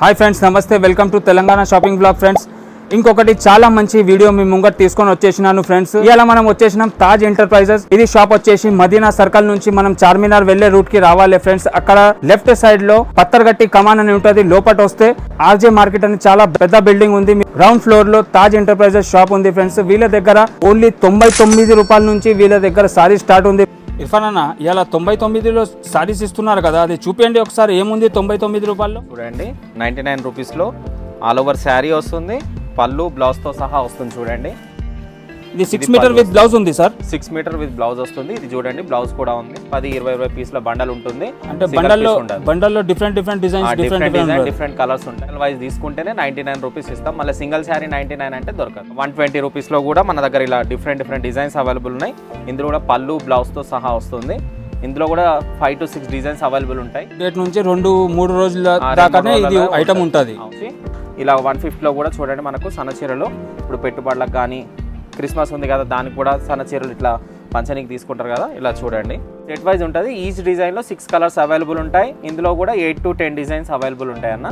Hi friends, నమస్తే. Welcome to Telangana shopping blog. Friends, ఇంకొకటి చాలా మంచి వీడియో మీ ముంగట తీసుకొని వచ్చేసినాను. ఫ్రెండ్స్, ఇలా మనం వచ్చేసినాం తాజ్ ఎంటర్ప్రైజెస్. ఇది షాప్ వచ్చేసి మదీనా సర్కిల్ నుంచి మనం చార్మినార్ వెళ్లే రూట్ కి రావాలి. ఫ్రెండ్స్, అక్కడ లెఫ్ట్ సైడ్ లో పత్తర్గట్టి కమాన్ అని ఉంటుంది. లోపల వస్తే ఆర్జే మార్కెట్ అని చాలా పెద్ద బిల్డింగ్ ఉంది. గ్రౌండ్ ఫ్లోర్ లో తాజ్ ఎంటర్ప్రైజెస్ షాప్ ఉంది. ఫ్రెండ్స్, వీళ్ళ దగ్గర ఓన్లీ 99 రూపాయల నుంచి వీళ్ళ దగ్గర సారీ స్టార్ట్ ఉంది. ఇర్ఫాన్ అన్న, ఇలా 99లో సారీస్ ఇస్తున్నారు కదా, అది చూపించండి ఒకసారి. ఏముంది 99 రూపాయల్లో? చూడండి, 99 రూపీస్లో ఆల్ ఓవర్ శారీ వస్తుంది, పళ్ళు బ్లౌజ్ తో సహా వస్తుంది. చూడండి, ఇది 6 మీటర్ విత్ బ్లౌజ్ ఉంది సార్. 6 మీటర్ విత్ బ్లౌజ్ వస్తుంది. ఇది చూడండి, బ్లౌజ్ కూడా ఉంది. 10-20 పీస్ల బండల్ ఉంటుంది. అంటే బండల్లో డిఫరెంట్ డిజైన్స్, డిఫరెంట్ కలర్స్ ఉంటాయి. వైజ్ తీసుకుంటేనే 99 రూపీస్ ఇస్తాం. మళ్ళీ సింగిల్ శారీ 99 అంటే దొరకదు. 120 రూపీస్లో కూడా మన దగ్గర ఇలా డిఫరెంట్ డిజైన్స్ అవైలబుల్ ఉన్నాయి. ఇందులో కూడా పళ్ళు బ్లౌజ్ తో సహా వస్తుంది. ఇందులో కూడా 5 to 6 డిజైన్స్ అవైలబుల్ ఉంటాయి. డేట్ నుంచి 2-3 రోజుల దాకానే ఇది ఐటమ్ ఉంటుంది. ఇలా 150లో కూడా చూడండి, మనకు సన్నచీరలు ఇప్పుడు పెట్టుబడులకు కానీ క్రిస్మస్ ఉంది కదా, దానికి కూడా సన్నచీరలు ఇట్లా పంచనీకి తీసుకుంటారు కదా, ఇలా చూడండి. సెట్ వైజ్ ఉంటుంది. ఈచ్ డిజైన్లో 6 కలర్స్ అవైలబుల్ ఉంటాయి. ఇందులో కూడా 8 to 10 డిజైన్స్ అవైలబుల్ ఉంటాయి అన్న.